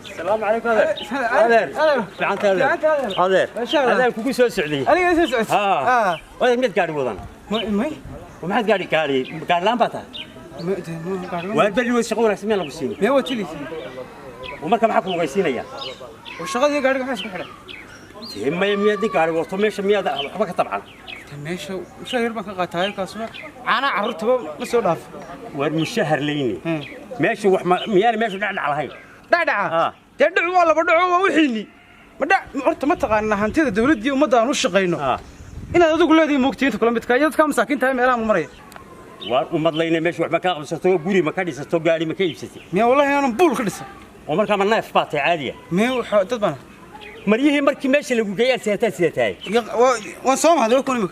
السلام عليكم هذا فعنت هذا هذا كوكو سو سعودي انا سو سعودي وين ميد قاعد وضن ماي وما حد قاعد لامباتا وبلي وشغل اسمي الله بسيني ما هو تلي ومركب معكم وغيسينيا وشغلي قاعد waxaas ku xidhay ما يميد قاعد وقت meesha miyaad waxba ka tabcan meesha shahir baan ka qaatay kaasuna caana carruurtaba ma soo dhaaf war mushahar leeyni meesha wax miyaan meesha dhacdhac lahayn dhacdhaca dhacdhac waa laba dhaco waa wixiini ma dhac horta ma taqaan hantida dawladda ummadda aan u shaqeyno inaad adigu leedahay moogtiinta kula midka dadka masaakiinta meelaha ma maray war ummad leeyna meesha wax ma ka qabsato guri ma ka dhisato gaari ma ka iibsatay miya wallahi aan buul ka dhisay ومركب من نايف باتي عادية. ميو تطبنا. مريه مركب ماشي اللي جاي سيتاي. وصوم هذا يكون مك.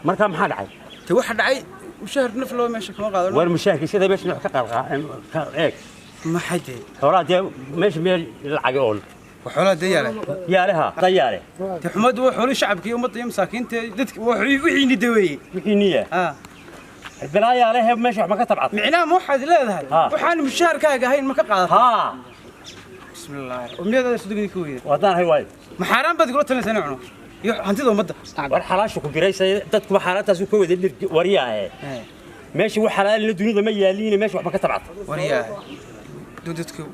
مركب محل عاي. توحد عاي مشاهر نفلو ماشي كم قادر. والمشاهر كذا باش نحقق هيك. ما حد. أولاد ماشي من العقول. وحولات دياله. يالها طيارة. تحمد وحول الشعب كي يوم طيب مساكين تدك وحيني دوي. وحينية. البلايا عليها ماشي ما كتب عطل. معناه موحد لا ذهب. وحان مشاهر كاجا هاي ما كقادر. ها. بسم الله. ومية صدقني كويس. وضان هاي وايد. محرم بتقول تلنا سنعنو. هنتي ذو مدة. والحلاش وكم بريس تدك حالات أسوق كويس اللي ورياه. ماشي وحلال اللي الدنيا ما يالين ماشي ما كتب عطل. ورياه. دودتك.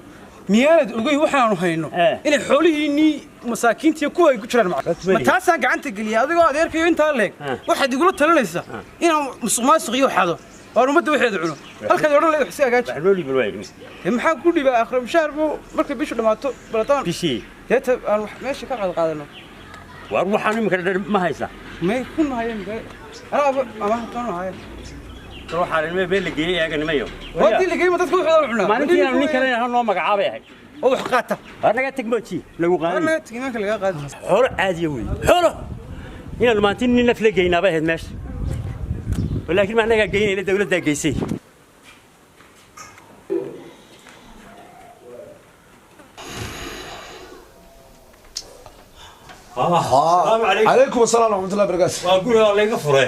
مياد وجوي وحنا هينو إن حوله إني مساكين تيكوا يقولون معك ما تحسن قعنت قلي هذا قاعد يركي أنت هالك واحد يقول تلا لسه إنه ما صغير حاله أو ما تدوي حد عنه هل كذا يقولون له حسيا قاعد حلولي بالوايد هم حق كل بقى آخر مشهر بو مركب بيشو لما تو بلطان بيشي يت أنا ماشي كذا قاعدنا وأروح أنا مكان ما هيسا ما يكون هاي أنا ما هتكون هاي روح على الماء بين اللي جاي أجن مايو ودي اللي جاي ما تدخل حدا عنا ما نتي أنا نيكلنا هالنوع مقعبة هاي أو حقاته أنا قاعد تقبلتي لو قاعد أنا تجيناك اللي قاعد حر عادي وي حر هنا لما تني نفل جينا به ماشي ولكن ما أنا جايين إلى دولة داقيسي السلام عليكم. عليكم السلام ورحمة الله وبركاته. وأقول الله يغفره.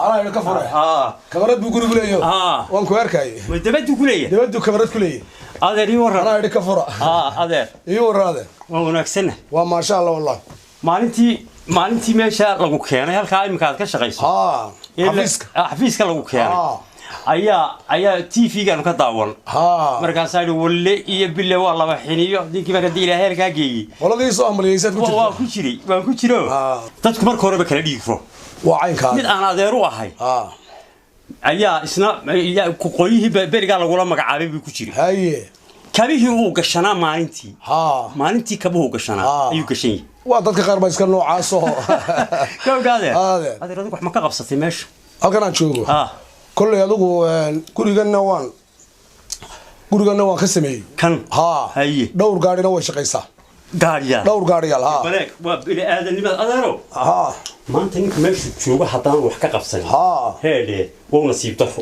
أنا يغفره. كبرت بقول كليه. وانكو أركاي. دبدو كليه. دبدو كبرت كليه. هذا يورا. أنا يغفره. هذا. يورا هذا. ونكسنه. وما شاء الله والله. maalintii meesha lagu keenay halka ay imkaad ka shaqeyso xafiiska lagu keenay ayaa TV-gan ka daawan markaas ay walle iyo bille waa laba xiniyo dinkii marka ilaahay halka geeyay qoladii soo amaliyaysan ku jirto waan ku jiro dadku marka hore ba kala dhiigro waa caynka mid aan adeer u ahay ayaa isna ku qoyihii beriga lagu la magacaabay ku jiray haye kabihii uu gashanaa maalintii kabuhu gashanaa ayuu gashay waa dadka qaar ba iska noocaas oo gaade adeer wax ma ka qabsatay meesha halkan aan joogo kulli adigu guriganna waan ka sameeyay kan haye dhowr gaarina way shaqeysaa dhowr gaariyaal baleek waa bili aadanimada adeero maanta ninka meesha jooga haddaan wax ka qabsan heedhe waa nasiib dafo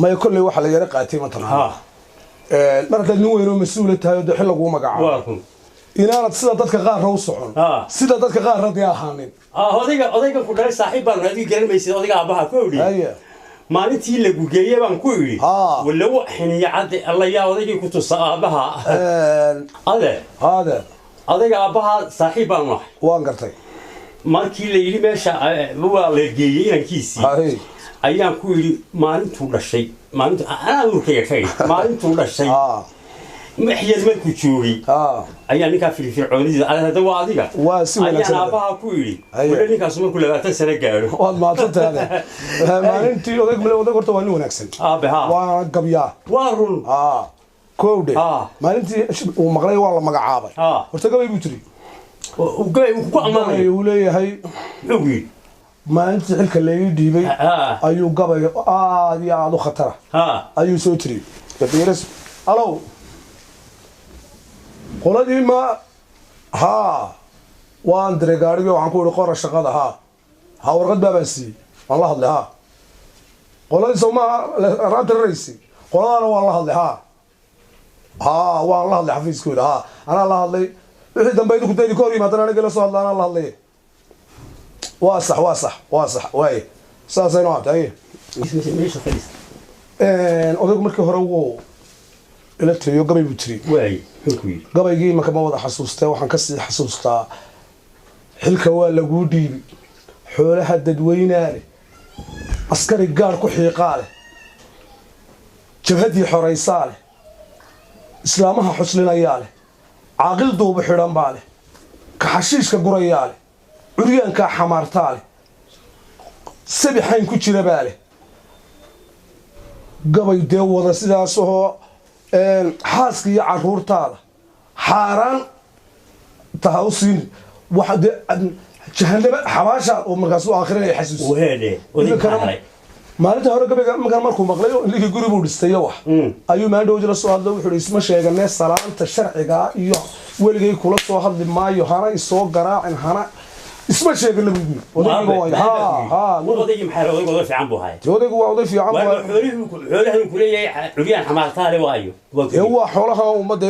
may kulli waxa la yara qaatay mataqaan marka nin weyn oo mas'uul tahay oo xil lagu magacaabo inaanad sida dadka qaar u socon sida dadka qaar radii ahaanin odayga ku dhalay saaxiib baan raadi garanaysid odayga aabaha ku yiri maalintii lagu geeyay baan ku yiri wala wax xiniya cad alla yaa odayga ku tusa aabaha odayga aabaha saaxiib baan waan gartay markii la yiri meesha waa la geeyay inankiisii ayaan ku yiri maalintuu dhashay anaa urkayga kay maalintuu dhashay محيز ما كوتشوي أيها نيكا في الفرعونية هذا واضية أيها أباها كويلي ولا نيكا سمر كلها تنسى قالوا والله ما تنتهي ما أنت وذاك من وذاك قلت وانو نكسن بها وقبيا وارون كودي ما أنت ومغلي والله مقعابة ورتقبي بتري وقبي وقعنا يقولي هاي لوي ما أنت حلك اللي يديبي أيو قبي يا عدو خطرة أيو سوتري بيرس ألو qoladii ma waan diray gaariga waxaan ku iri qora shaqada warqad baan siiyey waan la hadlay qoladii Soomaa raad raysi qoladana waan la hadlay waan la hadlay xafiiskooda ana la hadlay wixii dambe idinku daydi ka hor yimaadana aniga la soo hadlaana la hadlay waa sax waay saasay noo tahay odaygu markii hore wuu ila tiriyo gabay buu tiri waay xulku gabaygii marka ma wada xasuustay waxaan ka sii xasuustaa xilka waa lagu dhiibi xoolaha dadweynaale askari gaar ku xiiqaale jabhadii xoraysaale islaamaha xuslinayaale caaqil duuba xidhan baale ka xashiishka gurayaale curyaanka xamaartaale sabixayn ku jira baale gabay dee wada sidaas oo xaaska iyo caruurtaada xaaraan taha u siin waxa dee jahanaba xabaasha oo markaas u aakhirinaya xasuus وهذا وذي maalinta hore gabayga markuu maqlay iligi guri buu dhistay wax ayuu maandhow jira soo hadlay wuxuu isma sheeganay salaanta sharciga iyo weligay kula soo hadli maayo hana isoo garaacin hana isma sheeganay buu وضيق محل وضيق في عنبه هاي odaygu waa oday fiican xoolaha ku leeyahay curiyaan xamaartaale waayo waa xoolaha ummadda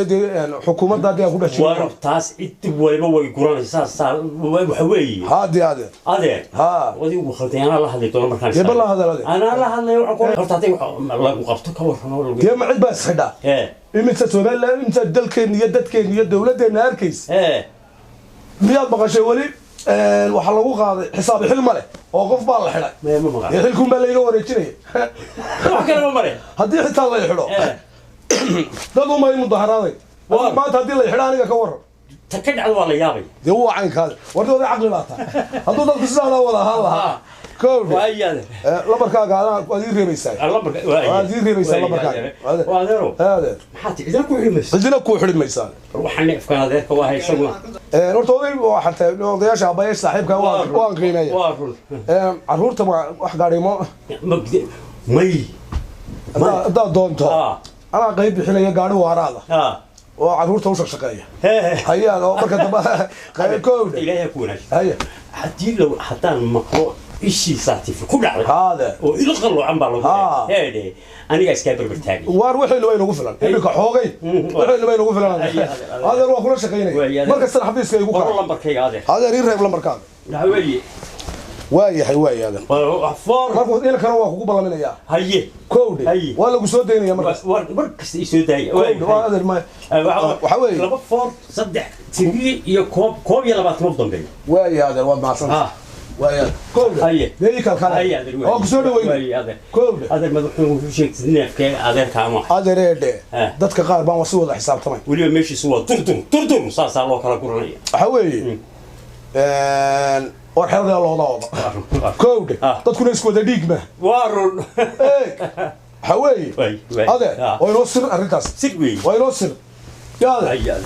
xukuumadda hadii ku dhashay waa taas intii waliba way guranaysaa waxa weeye haadii adeer wadigu khaldan la hadlay doon markaan yaba la hadalade ana la hadlay waxa ku horta haday lagu qabto ka warramo dee ma cid baa isxidha imita Soomaaliland inta dalkeen iyo dadkeen iyo dawladdeena arkays miyaad maqashay wali waxa lagu qaaday xisaab xil male oo qof baa la xidhay ma maqal xilku ma leeyahay wareejinay wax kale ma mare hadii xitaa la xidho dad uma ay mudaharaaday maanta hadii la xidho aniga ka waran takad cad waa la yaabay dee waa caynkaada wardooda caqli baata hadduu dadku sidaa wada ahaan lahaa كود وايد لبركاga ana waad reebaysaa waad reebaysaa lبركاga waadero hada maxaa idin ku xidhmaysaa idina ku xidhmaysaa waxaan neefkan adeerka waa haysan horta waxa odayaasha abaye saaxiibka waan qiimeeyaa waa run caruurta wax gaarimo may da doonto ana qayb bixinaya gaari waaraada oo caruurta u shaqeeya hayaan oo marka daba qayb kood ilaahay ku wanaag haya hadii loo hataan maqlo ishii saatiif ku dhacday hada oo ila qallo aan baa lagu heede aniga iska barbartaagay waar wixii loo inagu filan imika xoogay wixii loo inagu filan hada waa kula shaqeynay marka san xafiiska igu qoro lambarkayga adeer hada ii reeb lambarkaaga haweeye waayahay waayaada foor marka ila kana waa kugu balaminaya haye koowde waa lagu soo deynaya markasta i soo daayay waa adeer ma waxa weeye laba foor saddex tiri iyo koob iyo 20 dambeey waayahay waa maasan ويا كود ليه كان او كسو دوي كود هذا مدحون في شيء نفك هذا كان هذا ريد dadka qaar baan wasi wada xisaabtamay waliba meeshii soo turtum saasa loo kala guranaya waxa weeye war xirada loo wada كود dadku isku wada dhiigma waarun waxa weeye hada oo inoo sir arintaas sig weey waa inoo sir yaada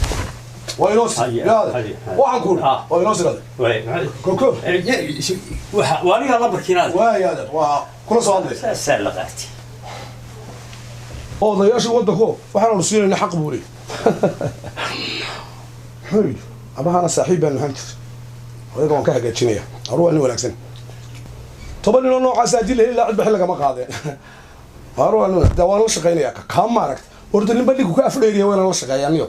وينوس يا وعنكون وينوس هذا كوكو واني الله بركينات واي هذا وكل صوت سلقتي او ضياش ودكو waxaan rusiinayna xaq buuri hay aba ana saaxiibana hanjir wada waan ka hagaajinaya aruu aan wanaagsan toban ino noocaas ajil ilaa cid xilliga ma qaadeen aruu aan dawaan la shaqeynaya ka maaragt ordo nin badhigu ka afdheeriyo waan la shaqeeyaniyo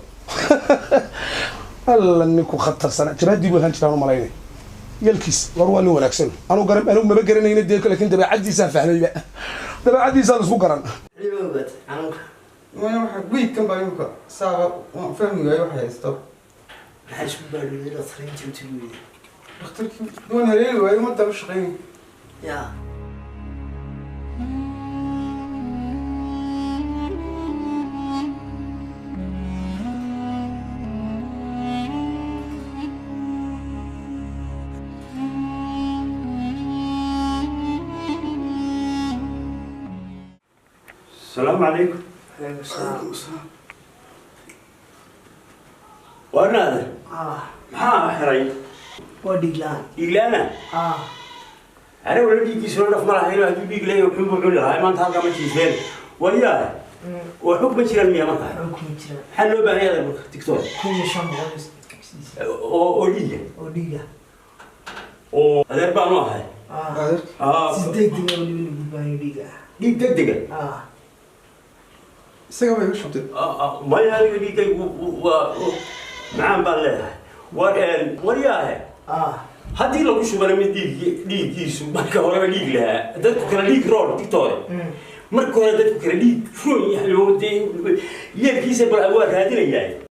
alla ninku khatar sana jiraadii buu hanjiraan malaynay yelkiis war waa nin wanaagsan anu ma garanayna deeq laakiin dabeecadiisa fahmayba dabeecadiisa la isku garan liibaad anka waxa weeykan baa imka saaqa fahmigayo waxa haysto maxaa isku baadhiyay dhakhtarka intuu dhakhtarkii doon haleeli waayo ma daba shaqeyn ya السلام عليكم. عليكم السلام. وانا هذا؟ ما حري. وديلان. ديلانا؟ أنا ولا بيجي سوالف مرة هنا بيجي لي وحب وحول هاي ما انتهى كمان شيء فين. وياه. وحكم تشيل المية ما انتهى. حكم تشيل. حلو بقى هذا تكتور. كل شام بس. أودية. أودية. هذا بقى ما هاي. سيدك دي اللي بيبقى دي دقدقة. isaga way u shubtay ما يهالي دي معان بالله ورياه هذه لو شو بنا من ديك يسوع ما كهرباء ديك لها ده كنا ديك رول دكتور marka hore dadku kala dhiig furan yahay oo yeelkiisa bal waa raadinayaa